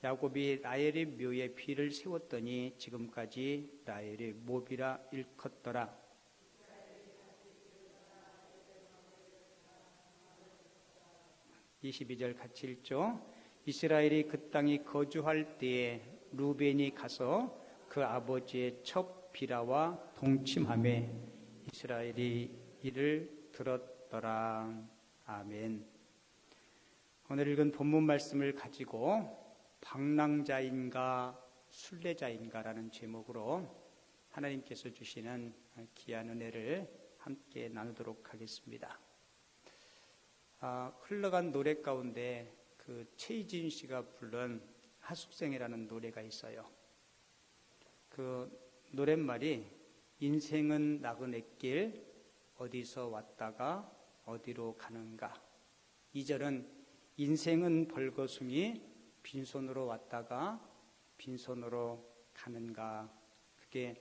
야곱이 라헬의 묘에 비를 세웠더니 지금까지 라헬의 몹이라 일컫더라. 22절 같이 읽죠. 이스라엘이 그 땅에 거주할 때에 루벤이 가서 그 아버지의 첩 비라와 동침하매 이스라엘이 이를 들었더라. 아멘. 오늘 읽은 본문 말씀을 가지고 방랑자인가 순례자인가라는 제목으로 하나님께서 주시는 귀한 은혜를 함께 나누도록 하겠습니다. 흘러간 노래 가운데 그 최희진 씨가 부른 하숙생이라는 노래가 있어요. 그 노랫말이 인생은 나그네길 어디서 왔다가 어디로 가는가. 2절은 인생은 벌거숭이 빈손으로 왔다가 빈손으로 가는가. 그게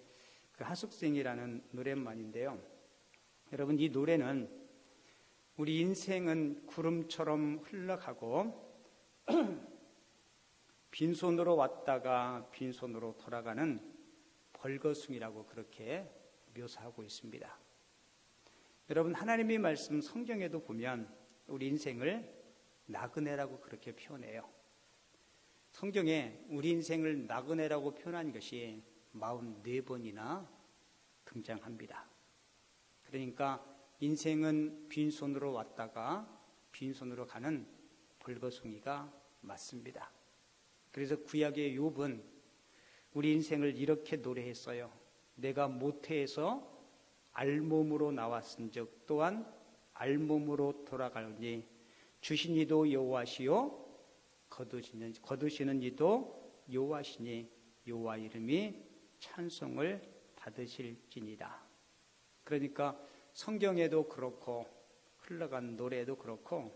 그 하숙생이라는 노랫말인데요. 여러분, 이 노래는 우리 인생은 구름처럼 흘러가고 빈손으로 왔다가 빈손으로 돌아가는 벌거숭이라고 그렇게 묘사하고 있습니다. 여러분, 하나님의 말씀 성경에도 보면 우리 인생을 나그네라고 그렇게 표현해요. 성경에 우리 인생을 나그네라고 표현한 것이 44번이나 등장합니다. 그러니까 인생은 빈손으로 왔다가 빈손으로 가는 벌거숭이가 맞습니다. 그래서 구약의 욥은 우리 인생을 이렇게 노래했어요. 내가 모태에서 알몸으로 나왔은즉 또한 알몸으로 돌아가니 주신 이도 여호와시요 거두시는 이도 여호와시니 여호와 이름이 찬송을 받으실지니라. 그러니까 성경에도 그렇고 흘러간 노래에도 그렇고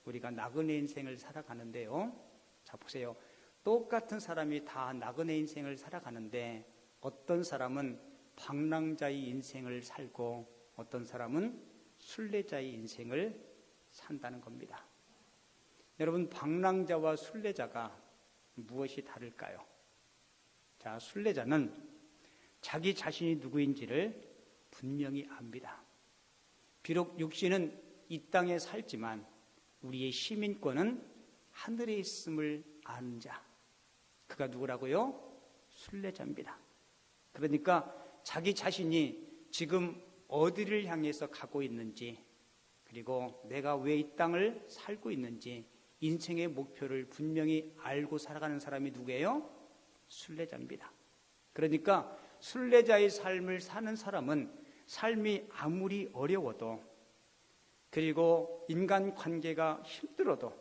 우리가 나그네 인생을 살아가는데요. 자, 보세요. 똑같은 사람이 다 나그네 인생을 살아가는데 어떤 사람은 방랑자의 인생을 살고 어떤 사람은 순례자의 인생을 산다는 겁니다. 여러분, 방랑자와 순례자가 무엇이 다를까요? 자, 순례자는 자기 자신이 누구인지를 분명히 압니다. 비록 육신은 이 땅에 살지만 우리의 시민권은 하늘에 있음을 아는 자, 그가 누구라고요? 순례자입니다. 그러니까 자기 자신이 지금 어디를 향해서 가고 있는지, 그리고 내가 왜 이 땅을 살고 있는지 인생의 목표를 분명히 알고 살아가는 사람이 누구예요? 순례자입니다. 그러니까 순례자의 삶을 사는 사람은 삶이 아무리 어려워도, 그리고 인간관계가 힘들어도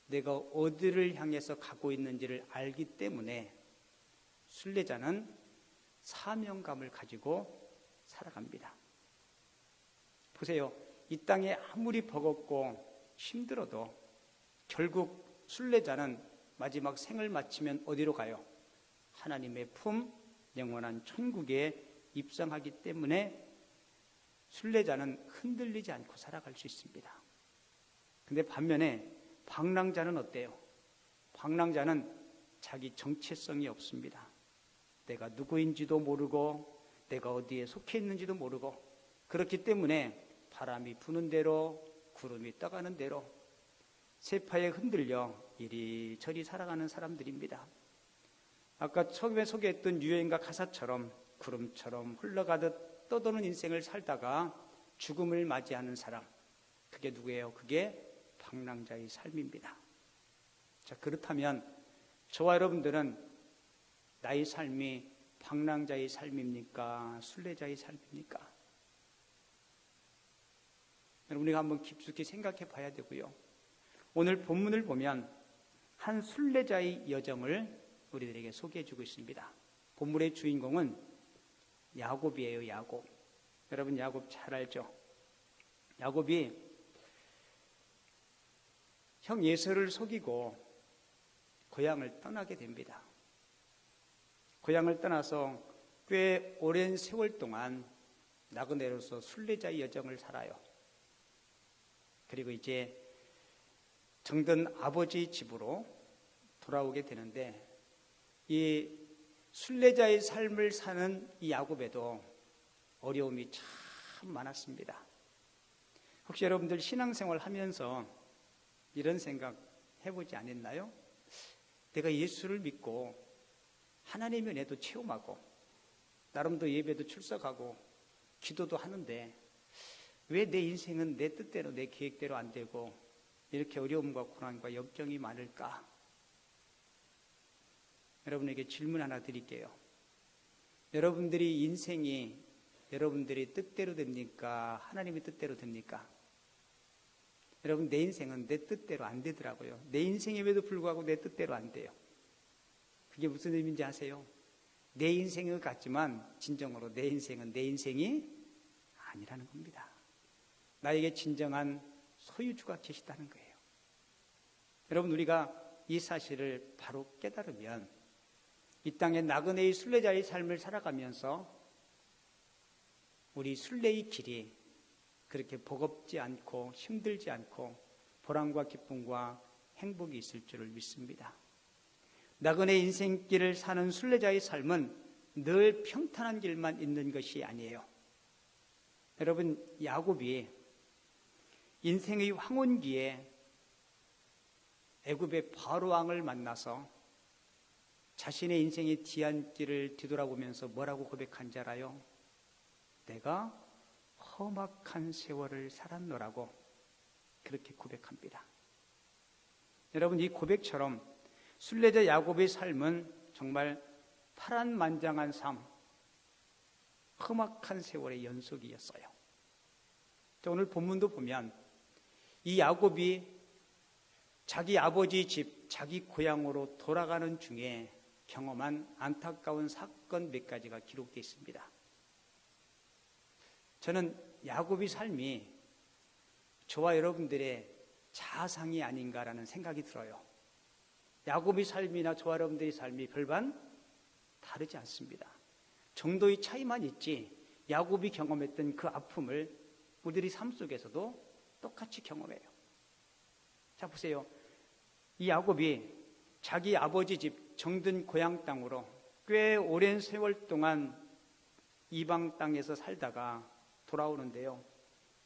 내가 어디를 향해서 가고 있는지를 알기 때문에 순례자는 사명감을 가지고 살아갑니다. 보세요. 이 땅에 아무리 버겁고 힘들어도 결국 순례자는 마지막 생을 마치면 어디로 가요? 하나님의 품, 영원한 천국에 입성하기 때문에 순례자는 흔들리지 않고 살아갈 수 있습니다. 근데 반면에 방랑자는 어때요? 방랑자는 자기 정체성이 없습니다. 내가 누구인지도 모르고 내가 어디에 속해 있는지도 모르고, 그렇기 때문에 바람이 부는 대로 구름이 떠가는 대로 세파에 흔들려 이리저리 살아가는 사람들입니다. 아까 처음에 소개했던 유행가 가사처럼 구름처럼 흘러가듯 떠도는 인생을 살다가 죽음을 맞이하는 사람, 그게 누구예요? 그게 방랑자의 삶입니다. 자, 그렇다면 저와 여러분들은 나의 삶이 방랑자의 삶입니까? 순례자의 삶입니까? 우리가 한번 깊숙이 생각해 봐야 되고요. 오늘 본문을 보면 한 순례자의 여정을 우리들에게 소개해 주고 있습니다. 본문의 주인공은 야곱이에요. 야곱. 여러분, 야곱 잘 알죠? 야곱이 형 에서를 속이고 고향을 떠나게 됩니다. 고향을 떠나서 꽤 오랜 세월 동안 나그네로서 순례자의 여정을 살아요. 그리고 이제 정든 아버지 집으로 돌아오게 되는데, 이 순례자의 삶을 사는 이 야곱에도 어려움이 참 많았습니다. 혹시 여러분들 신앙생활 하면서 이런 생각 해보지 않았나요? 내가 예수를 믿고 하나님의 은혜도 체험하고 나름도 예배도 출석하고 기도도 하는데 왜 내 인생은 내 뜻대로 내 계획대로 안 되고 이렇게 어려움과 고난과 역경이 많을까? 여러분에게 질문 하나 드릴게요. 여러분들이 인생이 여러분들이 뜻대로 됩니까? 하나님의 뜻대로 됩니까? 여러분, 내 인생은 내 뜻대로 안 되더라고요. 내 인생임에도 불구하고 내 뜻대로 안 돼요. 그게 무슨 의미인지 아세요? 내 인생인 것 같지만 진정으로 내 인생은 내 인생이 아니라는 겁니다. 나에게 진정한 소유주가 계시다는 거예요. 여러분, 우리가 이 사실을 바로 깨달으면 이 땅의 나그네의 순례자의 삶을 살아가면서 우리 순례의 길이 그렇게 버겁지 않고 힘들지 않고 보람과 기쁨과 행복이 있을 줄을 믿습니다. 나그네 인생길을 사는 순례자의 삶은 늘 평탄한 길만 있는 것이 아니에요. 여러분, 야곱이 인생의 황혼기에 애굽의 바로 왕을 만나서 자신의 인생의 뒤안길을 뒤돌아보면서 뭐라고 고백한 줄 알아요? 내가 험악한 세월을 살았노라고 그렇게 고백합니다. 여러분, 이 고백처럼 순례자 야곱의 삶은 정말 파란만장한 삶, 험악한 세월의 연속이었어요. 오늘 본문도 보면 이 야곱이 자기 아버지 집, 자기 고향으로 돌아가는 중에 경험한 안타까운 사건 몇 가지가 기록되어 있습니다. 저는 야곱의 삶이 저와 여러분들의 자상이 아닌가라는 생각이 들어요. 야곱의 삶이나 저와 여러분들의 삶이 별반 다르지 않습니다. 정도의 차이만 있지 야곱이 경험했던 그 아픔을 우리들의 삶 속에서도 똑같이 경험해요. 자, 보세요. 이 야곱이 자기 아버지 집 정든 고향 땅으로 꽤 오랜 세월 동안 이방 땅에서 살다가 돌아오는데요.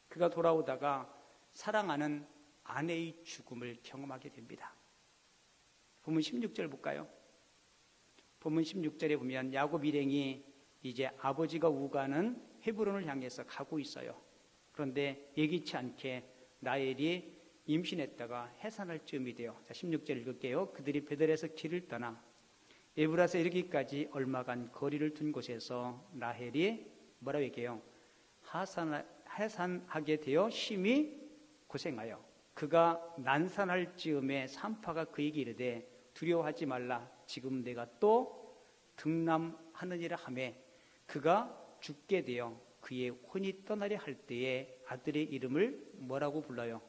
그가 돌아오다가 사랑하는 아내의 죽음을 경험하게 됩니다. 본문 16절 볼까요? 본문 16절에 보면 야곱 일행이 이제 아버지가 우가는 헤브론을 향해서 가고 있어요. 그런데 예기치 않게 라헬이 임신했다가 해산할 즈음이 돼요. 자, 16절 읽을게요. 그들이 베들에서 길을 떠나 에브라스에 이르기까지 얼마간 거리를 둔 곳에서 라헬이 뭐라고 얘기해요? 해산하게 되어 심히 고생하여 그가 난산할 즈음에 산파가 그에게 이르되 두려워하지 말라. 지금 내가 또 등남하느니라 하며 그가 죽게 되어 그의 혼이 떠나려 할 때에 아들의 이름을 뭐라고 불러요?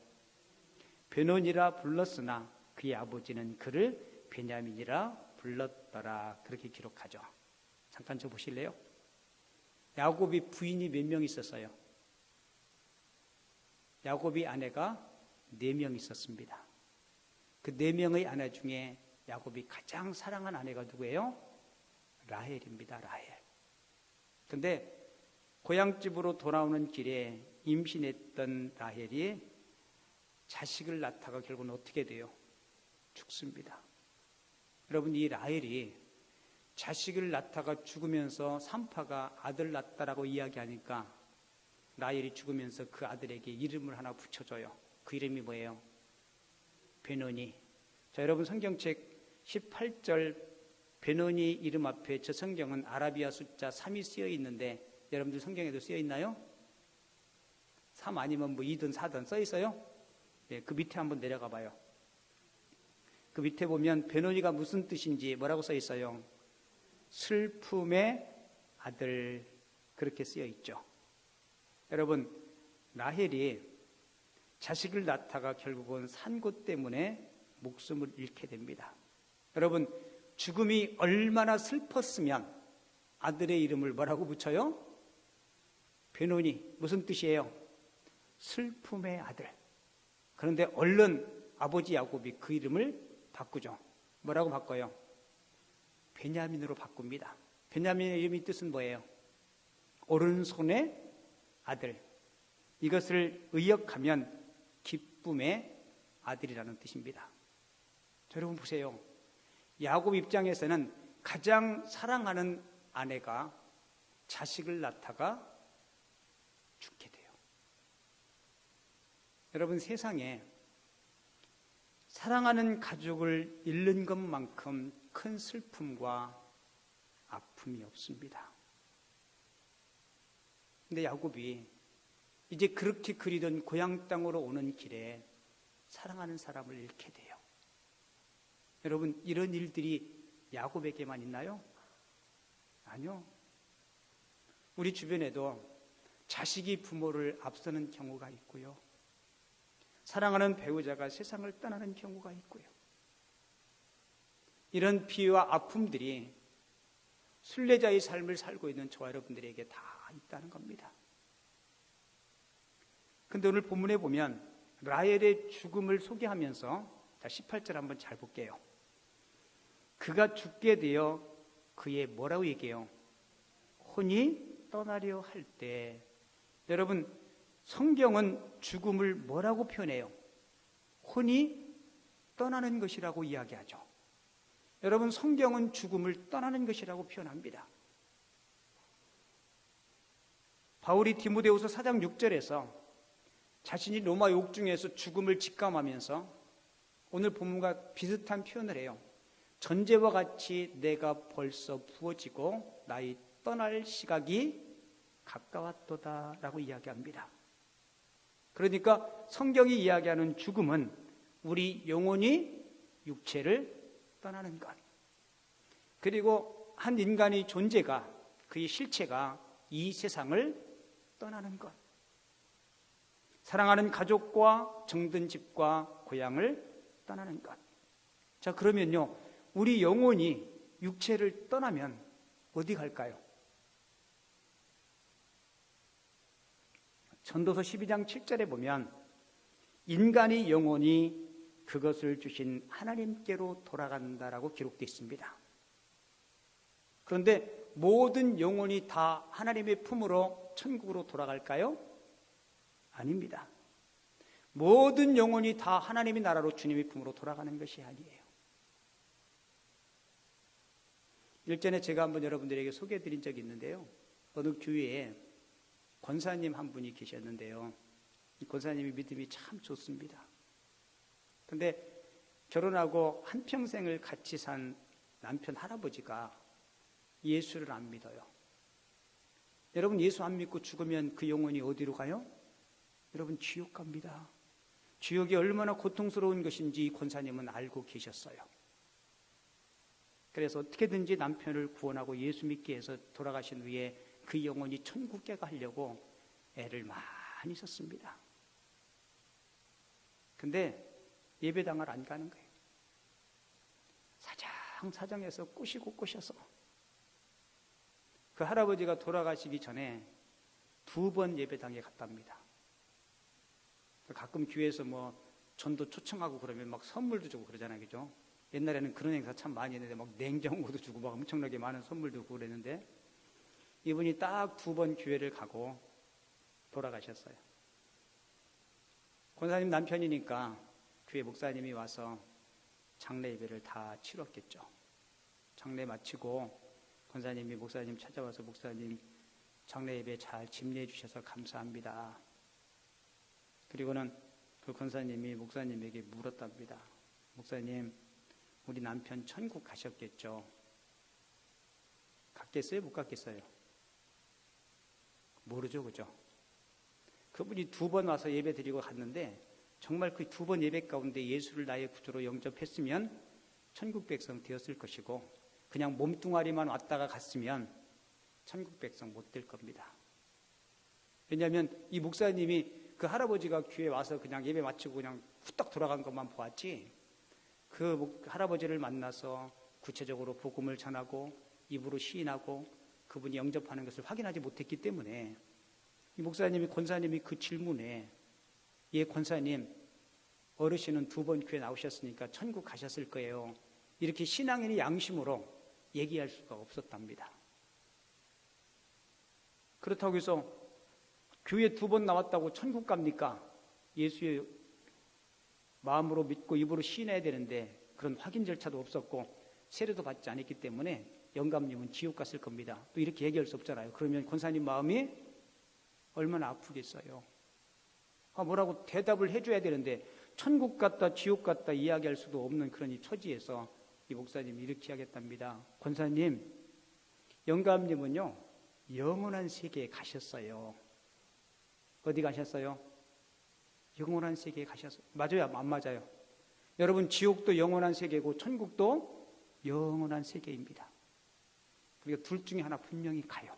베논이라 불렀으나 그의 아버지는 그를 베냐민이라 불렀더라. 그렇게 기록하죠. 잠깐 좀 보실래요? 야곱이 부인이 몇 명 있었어요? 야곱이 아내가 4명 있었습니다. 그 4명의 아내 중에 야곱이 가장 사랑한 아내가 누구예요? 라헬입니다. 라헬. 그런데 고향집으로 돌아오는 길에 임신했던 라헬이 자식을 낳다가 결국은 어떻게 돼요? 죽습니다. 여러분, 이 라헬이 자식을 낳다가 죽으면서 산파가 아들 낳았다라고 이야기하니까 라헬이 죽으면서 그 아들에게 이름을 하나 붙여줘요. 그 이름이 뭐예요? 베노니. 자, 여러분 성경책 18절 베노니 이름 앞에 저 성경은 아라비아 숫자 3이 쓰여 있는데 여러분들 성경에도 쓰여 있나요? 3 아니면 뭐 2든 4든 써 있어요? 네, 그 밑에 한번 내려가 봐요. 그 밑에 보면 베노니가 무슨 뜻인지 뭐라고 써 있어요? 슬픔의 아들, 그렇게 쓰여 있죠. 여러분, 라헬이 자식을 낳다가 결국은 산고 때문에 목숨을 잃게 됩니다. 여러분, 죽음이 얼마나 슬펐으면 아들의 이름을 뭐라고 붙여요? 베노니. 무슨 뜻이에요? 슬픔의 아들. 그런데 얼른 아버지 야곱이 그 이름을 바꾸죠. 뭐라고 바꿔요? 베냐민으로 바꿉니다. 베냐민의 이름이 뜻은 뭐예요? 오른손의 아들. 이것을 의역하면 기쁨의 아들이라는 뜻입니다. 여러분 보세요. 야곱 입장에서는 가장 사랑하는 아내가 자식을 낳다가 죽게 돼요. 여러분 세상에 사랑하는 가족을 잃는 것만큼 큰 슬픔과 아픔이 없습니다. 근데 야곱이 이제 그렇게 그리던 고향 땅으로 오는 길에 사랑하는 사람을 잃게 돼요. 여러분 이런 일들이 야곱에게만 있나요? 아니요. 우리 주변에도 자식이 부모를 앞서는 경우가 있고요. 사랑하는 배우자가 세상을 떠나는 경우가 있고요. 이런 비위와 아픔들이 순례자의 삶을 살고 있는 저와 여러분들에게 다 있다는 겁니다. 그런데 오늘 본문에 보면 라헬의 죽음을 소개하면서 18절 한번 잘 볼게요. 그가 죽게 되어 그의 뭐라고 얘기해요? 혼이 떠나려 할 때. 여러분 성경은 죽음을 뭐라고 표현해요? 혼이 떠나는 것이라고 이야기하죠. 여러분 성경은 죽음을 떠나는 것이라고 표현합니다. 바울이 디모데후서 4장 6절에서 자신이 로마 옥중에서 죽음을 직감하면서 오늘 본문과 비슷한 표현을 해요. 전제와 같이 내가 벌써 부어지고 나의 떠날 시각이 가까웠도다 라고 이야기합니다. 그러니까 성경이 이야기하는 죽음은 우리 영혼이 육체를 떠나는 것, 그리고 한 인간의 존재가, 그의 실체가 이 세상을 떠나는 것, 사랑하는 가족과 정든 집과 고향을 떠나는 것. 자, 그러면요 우리 영혼이 육체를 떠나면 어디 갈까요? 전도서 12장 7절에 보면 인간의 영혼이 그것을 주신 하나님께로 돌아간다라고 기록되어 있습니다. 그런데 모든 영혼이 다 하나님의 품으로 천국으로 돌아갈까요? 아닙니다. 모든 영혼이 다 하나님의 나라로 주님의 품으로 돌아가는 것이 아니에요. 일전에 제가 한번 여러분들에게 소개해드린 적이 있는데요. 어느 교회에 권사님 한 분이 계셨는데요. 이 권사님이 믿음이 참 좋습니다. 그런데 결혼하고 한평생을 같이 산 남편 할아버지가 예수를 안 믿어요. 여러분 예수 안 믿고 죽으면 그 영혼이 어디로 가요? 여러분 지옥 갑니다. 지옥이 얼마나 고통스러운 것인지 권사님은 알고 계셨어요. 그래서 어떻게든지 남편을 구원하고 예수 믿게 해서 돌아가신 후에 그 영혼이 천국에 가려고 애를 많이 썼습니다. 근데 예배당을 안 가는 거예요. 사정해서 꼬셔서 그 할아버지가 돌아가시기 전에 2번 예배당에 갔답니다. 가끔 교회에서 뭐 전도 초청하고 그러면 막 선물도 주고 그러잖아요, 그죠? 옛날에는 그런 행사 참 많이 했는데 막 냉장고도 주고 막 엄청나게 많은 선물도 주고 그랬는데 이분이 딱 2번 교회를 가고 돌아가셨어요. 권사님 남편이니까 교회 목사님이 와서 장례 예배를 다 치렀겠죠. 장례 마치고 권사님이 목사님 찾아와서 목사님 장례 예배 잘 집례해 주셔서 감사합니다. 그리고는 그 권사님이 목사님에게 물었답니다. 목사님, 우리 남편 천국 가셨겠죠? 갔겠어요? 못 갔겠어요? 모르죠, 그죠? 그분이 2번 와서 예배 드리고 갔는데 정말 그 2번 예배 가운데 예수를 나의 구주로 영접했으면 천국 백성 되었을 것이고 그냥 몸뚱아리만 왔다가 갔으면 천국 백성 못 될 겁니다. 왜냐하면 이 목사님이 그 할아버지가 교회에 와서 그냥 예배 마치고 그냥 후딱 돌아간 것만 보았지 그 할아버지를 만나서 구체적으로 복음을 전하고 입으로 시인하고 그분이 영접하는 것을 확인하지 못했기 때문에 이 목사님이 권사님이 그 질문에 예 권사님 어르신은 2번 교회 나오셨으니까 천국 가셨을 거예요. 이렇게 신앙인의 양심으로 얘기할 수가 없었답니다. 그렇다고 해서 교회 2번 나왔다고 천국 갑니까? 예수의 마음으로 믿고 입으로 시인해야 되는데 그런 확인 절차도 없었고 세례도 받지 않았기 때문에 영감님은 지옥 갔을 겁니다. 또 이렇게 얘기할 수 없잖아요. 그러면 권사님 마음이 얼마나 아프겠어요. 뭐라고 대답을 해줘야 되는데 천국 갔다 지옥 갔다 이야기할 수도 없는 그런 이 처지에서 이 목사님이 이렇게 하겠답니다. 권사님, 영감님은요 영원한 세계에 가셨어요. 어디 가셨어요? 영원한 세계에 가셨어요. 맞아요? 안 맞아요? 여러분, 지옥도 영원한 세계고 천국도 영원한 세계입니다. 그러니까 둘 중에 하나 분명히 가요.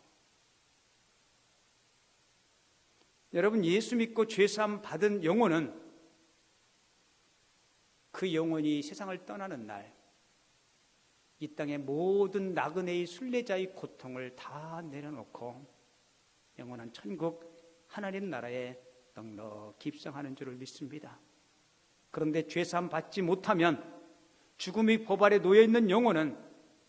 여러분, 예수 믿고 죄사함 받은 영혼은 그 영혼이 세상을 떠나는 날, 이 땅의 모든 나그네의 순례자의 고통을 다 내려놓고 영원한 천국 하나님 나라에 넉넉히 입성하는 줄을 믿습니다. 그런데 죄사함 받지 못하면 죽음의 법 아래 놓여있는 영혼은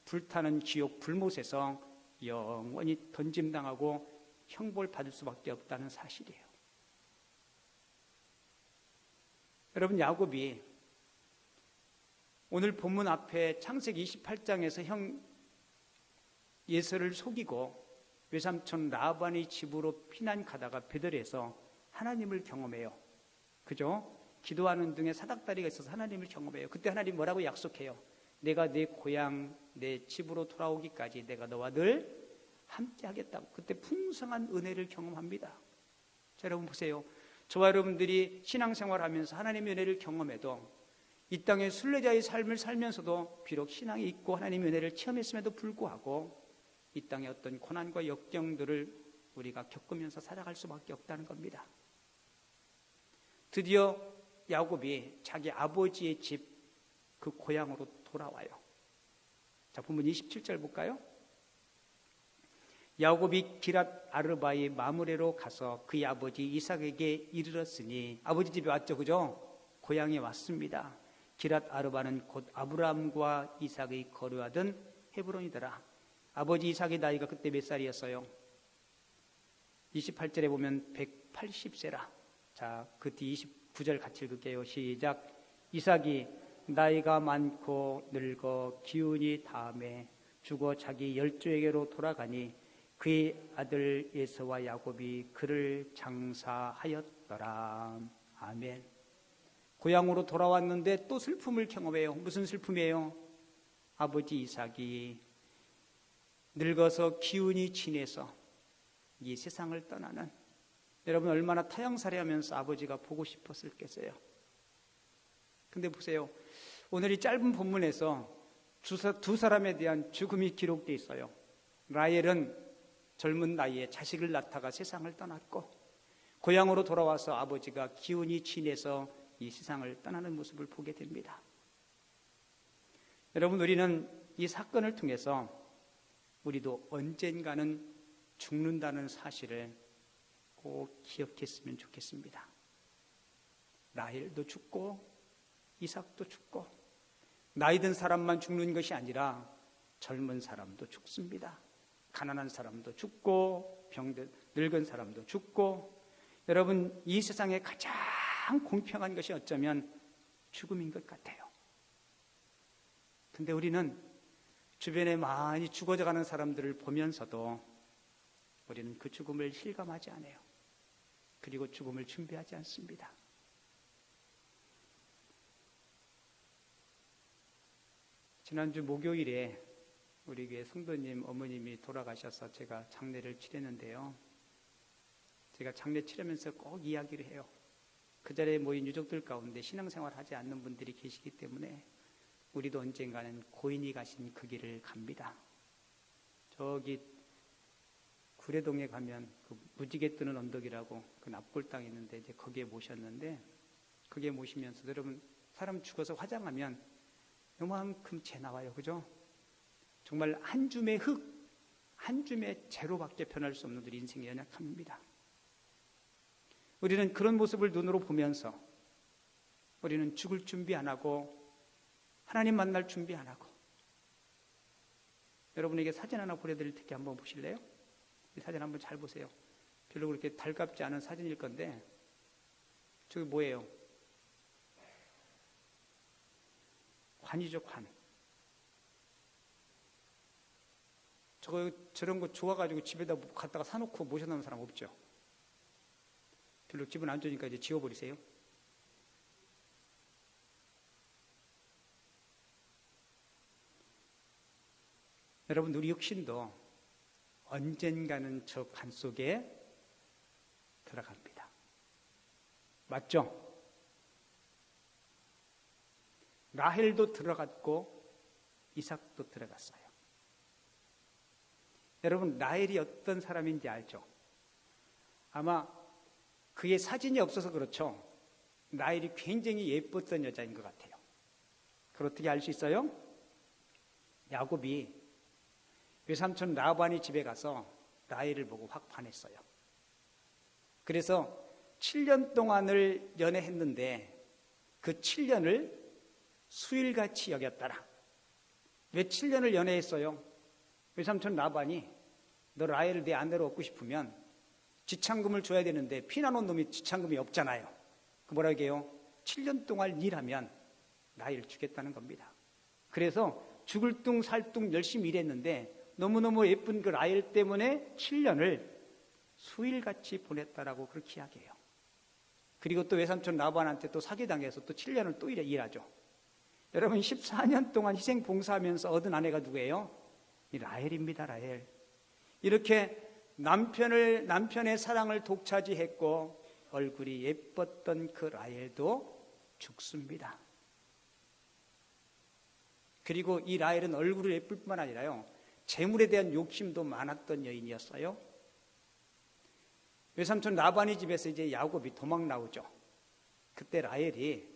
불타는 지옥 불못에서 영원히 던짐당하고 형벌 받을 수밖에 없다는 사실이에요. 여러분, 야곱이 오늘 본문 앞에 창세기 28장에서 예서를 속이고 외삼촌 라반의 집으로 피난 가다가 베들에서 하나님을 경험해요. 그죠? 기도하는 등에 사닥다리가 있어서 하나님을 경험해요. 그때 하나님 뭐라고 약속해요? 내가 내 고향, 내 집으로 돌아오기까지 내가 너와 늘 함께 하겠다고. 그때 풍성한 은혜를 경험합니다. 자, 여러분 보세요. 저와 여러분들이 신앙생활하면서 하나님의 은혜를 경험해도 이 땅의 순례자의 삶을 살면서도 비록 신앙이 있고 하나님의 은혜를 체험했음에도 불구하고 이 땅의 어떤 고난과 역경들을 우리가 겪으면서 살아갈 수밖에 없다는 겁니다. 드디어 야곱이 자기 아버지의 집, 그 고향으로 돌아와요. 자, 본문 27절 볼까요? 야곱이 기랏 아르바의 마므레로 가서 그의 아버지 이삭에게 이르렀으니, 아버지 집에 왔죠, 그죠? 고향에 왔습니다. 기랏 아르바는 곧 아브라함과 이삭의 거류하던 헤브론이더라. 아버지 이삭의 나이가 그때 몇 살이었어요? 28절에 보면 180세라. 자, 그 뒤 29절 같이 읽을게요. 시작. 이삭이 나이가 많고 늙어 기운이 다함에 죽어 자기 열조에게로 돌아가니 그의 아들 에서와 야곱이 그를 장사하였더라. 아멘. 고향으로 돌아왔는데 또 슬픔을 경험해요. 무슨 슬픔이에요? 아버지 이삭이 늙어서 기운이 진해서 이 세상을 떠나는, 여러분 얼마나 타향살이하면서 아버지가 보고 싶었을겠어요. 근데 보세요. 오늘 이 짧은 본문에서 두 사람에 대한 죽음이 기록되어 있어요. 라헬은 젊은 나이에 자식을 낳다가 세상을 떠났고, 고향으로 돌아와서 아버지가 기운이 진해서 이 세상을 떠나는 모습을 보게 됩니다. 여러분, 우리는 이 사건을 통해서 우리도 언젠가는 죽는다는 사실을 꼭 기억했으면 좋겠습니다. 라헬도 죽고 이삭도 죽고, 나이 든 사람만 죽는 것이 아니라 젊은 사람도 죽습니다. 가난한 사람도 죽고 늙은 사람도 죽고. 여러분, 이 세상에 가장 공평한 것이 어쩌면 죽음인 것 같아요. 근데 우리는 주변에 많이 죽어져가는 사람들을 보면서도 우리는 그 죽음을 실감하지 않아요. 그리고 죽음을 준비하지 않습니다. 지난주 목요일에 우리 교회 성도님 어머님이 돌아가셔서 제가 장례를 치렀는데요. 제가 장례 치르면서 꼭 이야기를 해요. 그 자리에 모인 유족들 가운데 신앙생활 하지 않는 분들이 계시기 때문에 우리도 언젠가는 고인이 가신 그 길을 갑니다. 저기 구례동에 가면 그 무지개 뜨는 언덕이라고 그 납골 땅이 있는데 이제 거기에 모셨는데, 거기에 모시면서 여러분, 사람 죽어서 화장하면 요만큼 재 나와요. 그죠? 정말 한 줌의 흙, 한 줌의 재로밖에 변할 수 없는 우리 인생의 연약함입니다. 우리는 그런 모습을 눈으로 보면서 우리는 죽을 준비 안 하고 하나님 만날 준비 안 하고. 여러분에게 사진 하나 보내드릴 테니 한번 보실래요? 이 사진 한번 잘 보세요. 별로 그렇게 달갑지 않은 사진일 건데 저기 뭐예요? 관이죠, 관. 저런 거 좋아가지고 집에다 갖다가 사놓고 모셔놓은 사람 없죠? 별로 기분 안 좋으니까 이제 지워버리세요. 여러분, 우리 육신도 언젠가는 저 관 속에 들어갑니다. 맞죠? 라헬도 들어갔고 이삭도 들어갔어요. 여러분, 라헬이 어떤 사람인지 알죠? 아마 그의 사진이 없어서 그렇죠. 라헬이 굉장히 예뻤던 여자인 것 같아요. 그걸 어떻게 알 수 있어요? 야곱이 외삼촌 라반이 집에 가서 라헬을 보고 확 반했어요. 그래서 7년 동안을 연애했는데 그 7년을 수일같이 여겼더라. 왜 7년을 연애했어요? 외삼촌 라반이 너 라헬을 내 아내로 얻고 싶으면 지참금을 줘야 되는데 피난온 놈이 지참금이 없잖아요. 그 뭐라고 해요? 7년 동안 일하면 라헬을 주겠다는 겁니다. 그래서 죽을 둥 살 둥 열심히 일했는데 너무너무 예쁜 그 라헬 때문에 7년을 수일같이 보냈다라고 그렇게 이야기해요. 그리고 또 외삼촌 라반한테 또 사기당해서 또 7년을 또 일하죠. 여러분, 14년 동안 희생 봉사하면서 얻은 아내가 누구예요? 이 라헬입니다. 라헬. 이렇게 남편의 사랑을 독차지했고 얼굴이 예뻤던 그 라헬도 죽습니다. 그리고 이 라헬은 얼굴이 예쁠 뿐만 아니라요, 재물에 대한 욕심도 많았던 여인이었어요. 외삼촌 라반이 집에서 이제 야곱이 도망 나오죠. 그때 라헬이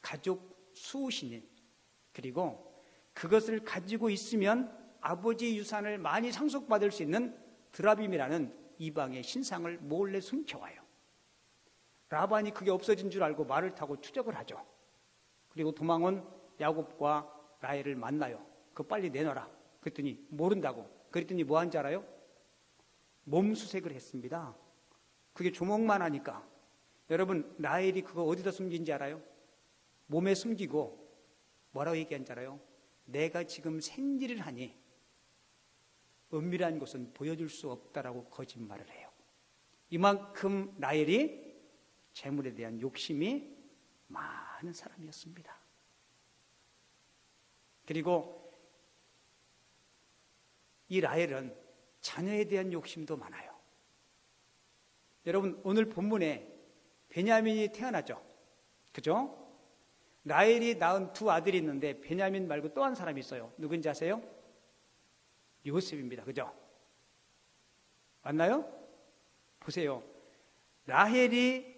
가족 수호신인, 그리고 그것을 가지고 있으면 아버지 유산을 많이 상속받을 수 있는 드라빔이라는 이방의 신상을 몰래 숨겨와요. 라반이 그게 없어진 줄 알고 말을 타고 추적을 하죠. 그리고 도망온 야곱과 라헬을 만나요. 그거 빨리 내놔라. 그랬더니 모른다고. 그랬더니 뭐 한 줄 알아요? 몸수색을 했습니다. 그게 조목만 하니까. 여러분, 라헬이 그거 어디다 숨긴지 알아요? 몸에 숨기고 뭐라고 얘기한 줄 알아요? 내가 지금 생일을 하니 은밀한 곳은 보여줄 수 없다라고 거짓말을 해요. 이만큼 라헬이 재물에 대한 욕심이 많은 사람이었습니다. 그리고 이 라헬은 자녀에 대한 욕심도 많아요. 여러분, 오늘 본문에 베냐민이 태어나죠. 그죠? 라헬이 낳은 두 아들이 있는데 베냐민 말고 또 한 사람이 있어요. 누군지 아세요? 요셉입니다. 그죠? 맞나요? 보세요. 라헬이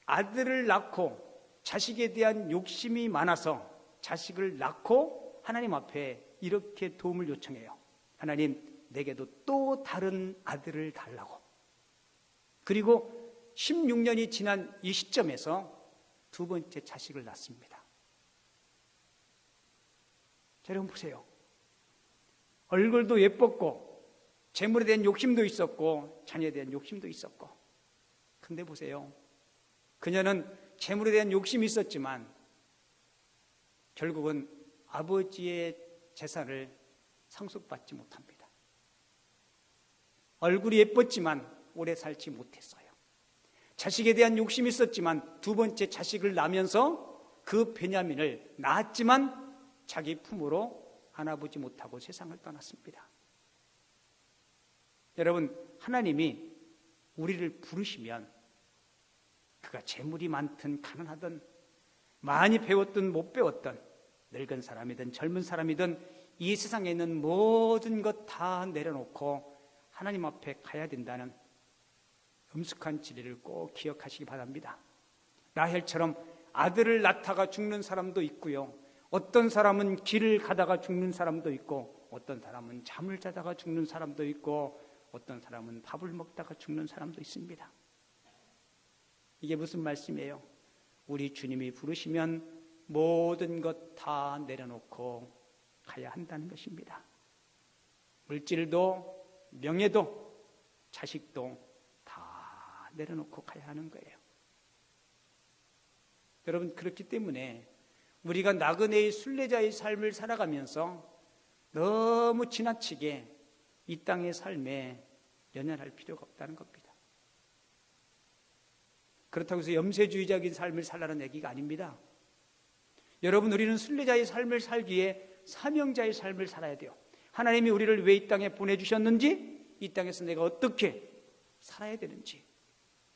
아들을 낳고 자식에 대한 욕심이 많아서 자식을 낳고 하나님 앞에 이렇게 도움을 요청해요. 하나님, 내게도 또 다른 아들을 달라고. 그리고 16년이 지난 이 시점에서 두 번째 자식을 낳습니다. 자, 여러분 보세요. 얼굴도 예뻤고 재물에 대한 욕심도 있었고 자녀에 대한 욕심도 있었고, 근데 보세요. 그녀는 재물에 대한 욕심이 있었지만 결국은 아버지의 재산을 상속받지 못합니다. 얼굴이 예뻤지만 오래 살지 못했어요. 자식에 대한 욕심이 있었지만 두 번째 자식을 낳으면서 그 베냐민을 낳았지만 자기 품으로 안아보지 못하고 세상을 떠났습니다. 여러분, 하나님이 우리를 부르시면 그가 재물이 많든 가난하든 많이 배웠든 못 배웠든 늙은 사람이든 젊은 사람이든 이 세상에 있는 모든 것 다 내려놓고 하나님 앞에 가야 된다는 엄숙한 진리를 꼭 기억하시기 바랍니다. 라헬처럼 아들을 낳다가 죽는 사람도 있고요, 어떤 사람은 길을 가다가 죽는 사람도 있고, 어떤 사람은 잠을 자다가 죽는 사람도 있고, 어떤 사람은 밥을 먹다가 죽는 사람도 있습니다. 이게 무슨 말씀이에요? 우리 주님이 부르시면 모든 것 다 내려놓고 가야 한다는 것입니다. 물질도 명예도 자식도 다 내려놓고 가야 하는 거예요. 여러분, 그렇기 때문에 우리가 나그네의 순례자의 삶을 살아가면서 너무 지나치게 이 땅의 삶에 연연할 필요가 없다는 겁니다. 그렇다고 해서 염세주의적인 삶을 살라는 얘기가 아닙니다. 여러분, 우리는 순례자의 삶을 살기에 사명자의 삶을 살아야 돼요. 하나님이 우리를 왜 이 땅에 보내주셨는지, 이 땅에서 내가 어떻게 살아야 되는지.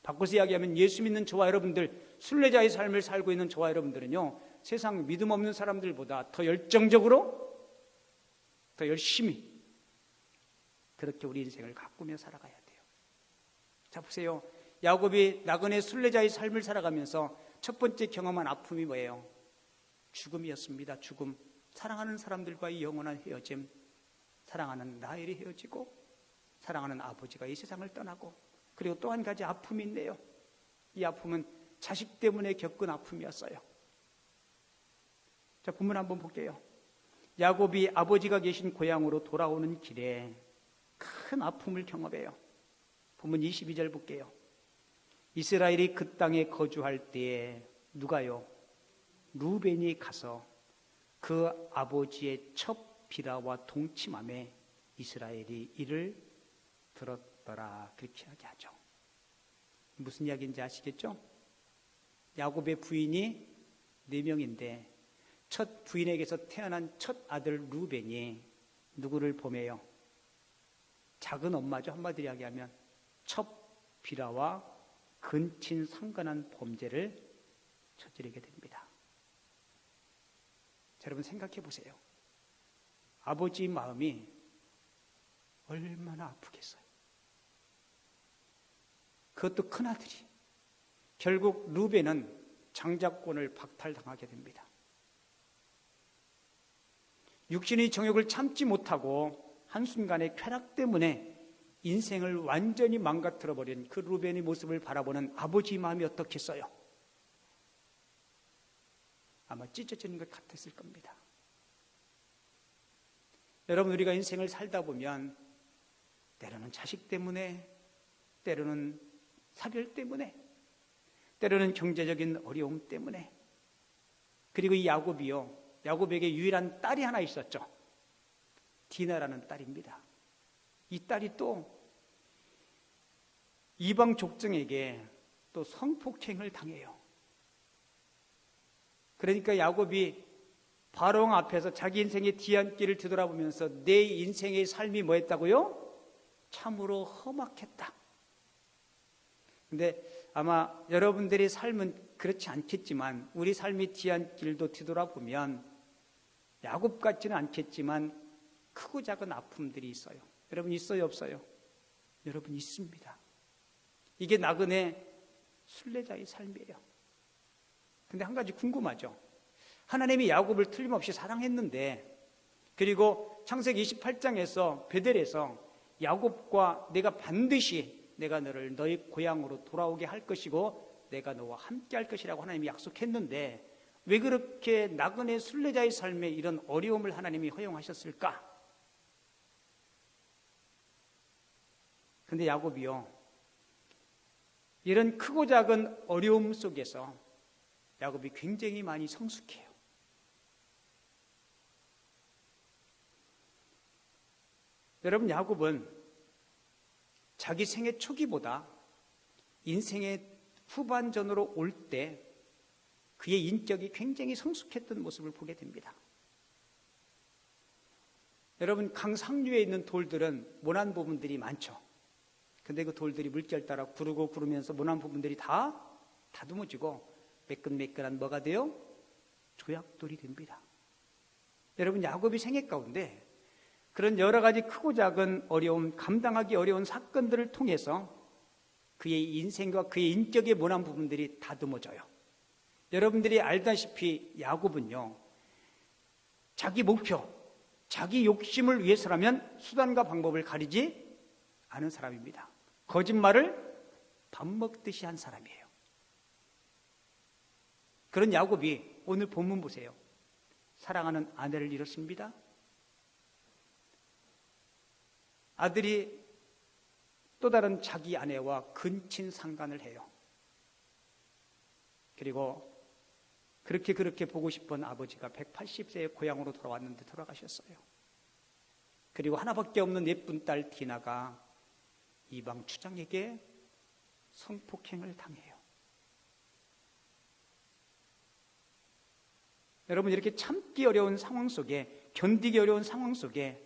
바꿔서 이야기하면 예수 믿는 저와 여러분들, 순례자의 삶을 살고 있는 저와 여러분들은요, 세상 믿음 없는 사람들보다 더 열정적으로, 더 열심히 그렇게 우리 인생을 가꾸며 살아가야 돼요. 자, 보세요. 야곱이 나그네 순례자의 삶을 살아가면서 첫 번째 경험한 아픔이 뭐예요? 죽음이었습니다. 죽음. 사랑하는 사람들과의 영원한 헤어짐. 사랑하는 라헬이 헤어지고 사랑하는 아버지가 이 세상을 떠나고, 그리고 또 한 가지 아픔이 있네요. 이 아픔은 자식 때문에 겪은 아픔이었어요. 자, 본문 한번 볼게요. 야곱이 아버지가 계신 고향으로 돌아오는 길에 큰 아픔을 경험해요. 본문 22절 볼게요. 이스라엘이 그 땅에 거주할 때에 누가요? 루벤이 가서 그 아버지의 첫 비라와 동침함에 이스라엘이 이를 들었더라. 그렇게 이야기하죠. 무슨 이야기인지 아시겠죠? 야곱의 부인이 4명인데 첫 부인에게서 태어난 첫 아들 루벤이 누구를 범해요? 작은 엄마죠. 한마디로 이야기하면 첫 비라와 근친 상관한 범죄를 저지르게 됩니다. 자, 여러분 생각해 보세요. 아버지 마음이 얼마나 아프겠어요. 그것도 큰아들이. 결국 루벤은 장자권을 박탈당하게 됩니다. 육신의 정욕을 참지 못하고 한순간의 쾌락 때문에 인생을 완전히 망가뜨려버린 그 루벤의 모습을 바라보는 아버지 마음이 어떻겠어요? 아마 찢어지는 것 같았을 겁니다. 여러분, 우리가 인생을 살다 보면 때로는 자식 때문에, 때로는 사별 때문에, 때로는 경제적인 어려움 때문에, 그리고 이 야곱이요, 야곱에게 유일한 딸이 하나 있었죠. 디나라는 딸입니다. 이 딸이 또 이방 족정에게 또 성폭행을 당해요. 그러니까 야곱이 바로왕 앞에서 자기 인생의 뒤안길을 뒤돌아보면서 내 인생의 삶이 뭐였다고요? 참으로 험악했다. 근데 아마 여러분들의 삶은 그렇지 않겠지만 우리 삶의 뒤안길도 뒤돌아보면 야곱 같지는 않겠지만 크고 작은 아픔들이 있어요. 여러분 있어요, 없어요? 여러분 있습니다. 이게 나그네 순례자의 삶이에요. 근데 한 가지 궁금하죠. 하나님이 야곱을 틀림없이 사랑했는데, 그리고 창세기 28장에서 베델에서 야곱과 내가 반드시 내가 너를 너희 고향으로 돌아오게 할 것이고 내가 너와 함께 할 것이라고 하나님이 약속했는데 왜 그렇게 나그네 순례자의 삶에 이런 어려움을 하나님이 허용하셨을까? 근데 야곱이요, 이런 크고 작은 어려움 속에서 야곱이 굉장히 많이 성숙해요. 여러분, 야곱은 자기 생애 초기보다 인생의 후반전으로 올 때 그의 인격이 굉장히 성숙했던 모습을 보게 됩니다. 여러분, 강 상류에 있는 돌들은 모난 부분들이 많죠. 근데 그 돌들이 물결 따라 구르고 구르면서 모난 부분들이 다 다듬어지고 매끈매끈한 뭐가 돼요? 조약돌이 됩니다. 여러분, 야곱이 생애 가운데 그런 여러 가지 크고 작은 어려움, 감당하기 어려운 사건들을 통해서 그의 인생과 그의 인격의 모난 부분들이 다듬어져요. 여러분들이 알다시피 야곱은요, 자기 목표, 자기 욕심을 위해서라면 수단과 방법을 가리지 않은 사람입니다. 거짓말을 밥 먹듯이 한 사람이에요. 그런 야곱이 오늘 본문 보세요. 사랑하는 아내를 잃었습니다. 아들이 또 다른 자기 아내와 근친 상간을 해요. 그리고 그렇게 보고 싶은 아버지가 180세의 고향으로 돌아왔는데 돌아가셨어요. 그리고 하나밖에 없는 예쁜 딸 디나가 이방 추장에게 성폭행을 당해요. 여러분, 이렇게 참기 어려운 상황 속에, 견디기 어려운 상황 속에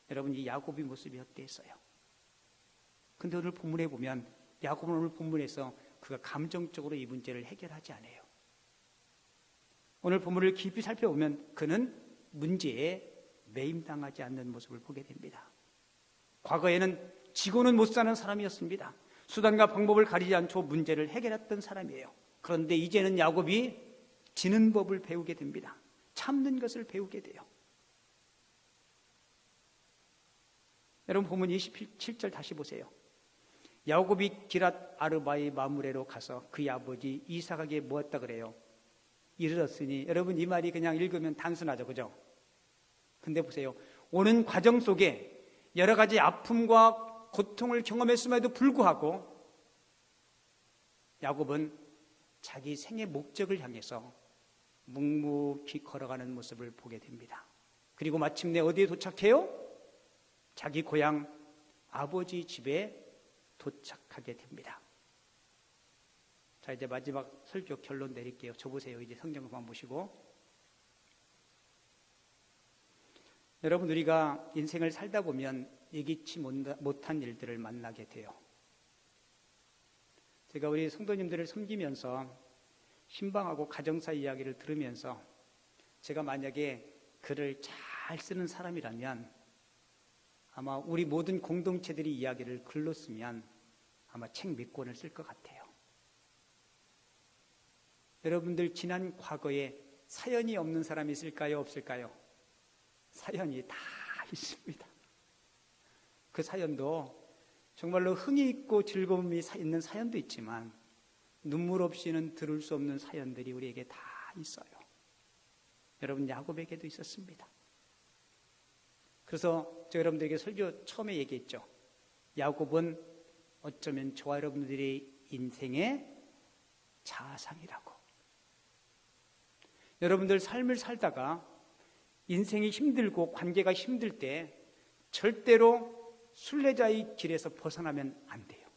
여러분, 이 야곱의 모습이 어땠어요? 근데 오늘 본문에 보면 야곱은 오늘 본문에서 그가 감정적으로 이 문제를 해결하지 않아요. 오늘 본문을 깊이 살펴보면 그는 문제에 매임당하지 않는 모습을 보게 됩니다. 과거에는 지고는 못 사는 사람이었습니다. 수단과 방법을 가리지 않고 문제를 해결했던 사람이에요. 그런데 이제는 야곱이 지는 법을 배우게 됩니다. 참는 것을 배우게 돼요. 여러분, 본문 27절 다시 보세요. 야곱이 기랏 아르바의 마므레로 가서 그의 아버지 이삭에게 뭐했다 그래요? 이르렀으니. 여러분, 이 말이 그냥 읽으면 단순하죠, 그죠? 근데 보세요. 오는 과정 속에 여러 가지 아픔과 고통을 경험했음에도 불구하고 야곱은 자기 생의 목적을 향해서 묵묵히 걸어가는 모습을 보게 됩니다. 그리고 마침내 어디에 도착해요? 자기 고향 아버지 집에 도착하게 됩니다. 자, 이제 마지막 설교 결론 내릴게요. 저 보세요. 이제 성경 그만 보시고. 여러분, 우리가 인생을 살다 보면 예기치 못한 일들을 만나게 돼요. 제가 우리 성도님들을 섬기면서 신방하고 가정사 이야기를 들으면서 제가 만약에 글을 잘 쓰는 사람이라면 아마 우리 모든 공동체들이 이야기를 글로 쓰면 아마 책 몇 권을 쓸 것 같아요. 여러분들 지난 과거에 사연이 없는 사람이 있을까요? 없을까요? 사연이 다 있습니다. 그 사연도 정말로 흥이 있고 즐거움이 있는 사연도 있지만 눈물 없이는 들을 수 없는 사연들이 우리에게 다 있어요. 여러분, 야곱에게도 있었습니다. 그래서 제가 여러분들에게 설교 처음에 얘기했죠. 야곱은 어쩌면 저와 여러분들의 인생의 자상이라고. 여러분들 삶을 살다가 인생이 힘들고 관계가 힘들 때 절대로 순례자의 길에서 벗어나면 안 돼요.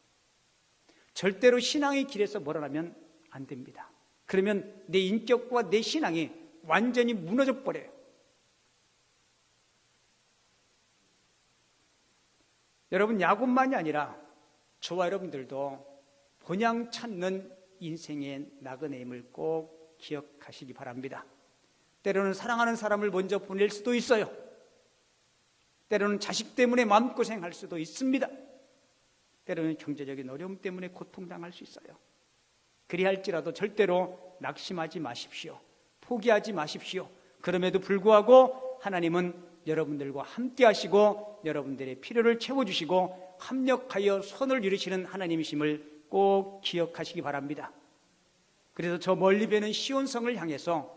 절대로 신앙의 길에서 멀어나면 안 됩니다. 그러면 내 인격과 내 신앙이 완전히 무너져 버려요. 여러분, 야곱만이 아니라 저와 여러분들도 본향 찾는 인생의 나그네임을 꼭 기억하시기 바랍니다. 때로는 사랑하는 사람을 먼저 보낼 수도 있어요. 때로는 자식 때문에 마음고생할 수도 있습니다. 때로는 경제적인 어려움 때문에 고통당할 수 있어요. 그리할지라도 절대로 낙심하지 마십시오. 포기하지 마십시오. 그럼에도 불구하고 하나님은 여러분들과 함께 하시고 여러분들의 필요를 채워주시고 합력하여 선을 이루시는 하나님이심을 꼭 기억하시기 바랍니다. 그래서 저 멀리 배는 시온성을 향해서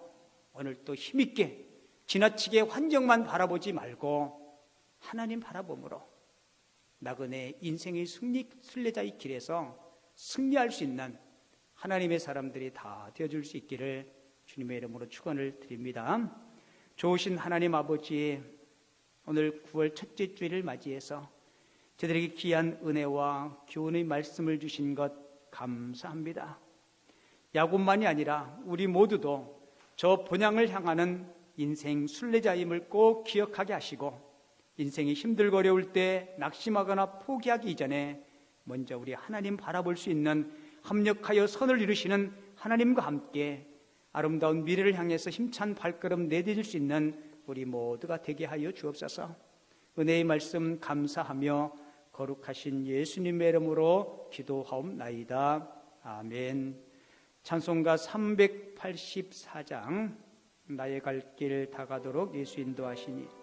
오늘 또 힘있게 지나치게 환경만 바라보지 말고 하나님 바라봄으로 나그네 인생의 순례자의 길에서 승리할 수 있는 하나님의 사람들이 다 되어줄 수 있기를 주님의 이름으로 축원을 드립니다. 좋으신 하나님 아버지, 오늘 9월 첫째 주일을 맞이해서 저들에게 귀한 은혜와 교훈의 말씀을 주신 것 감사합니다. 야곱만이 아니라 우리 모두도 저 본향을 향하는 인생 순례자임을 꼭 기억하게 하시고 인생이 힘들고 어려울 때 낙심하거나 포기하기 이전에 먼저 우리 하나님 바라볼 수 있는 합력하여 선을 이루시는 하나님과 함께 아름다운 미래를 향해서 힘찬 발걸음 내디딜 수 있는 우리 모두가 되게 하여 주옵소서. 은혜의 말씀 감사하며 거룩하신 예수님의 이름으로 기도하옵나이다. 아멘. 찬송가 384장 나의 갈 길 다가도록 예수 인도하시니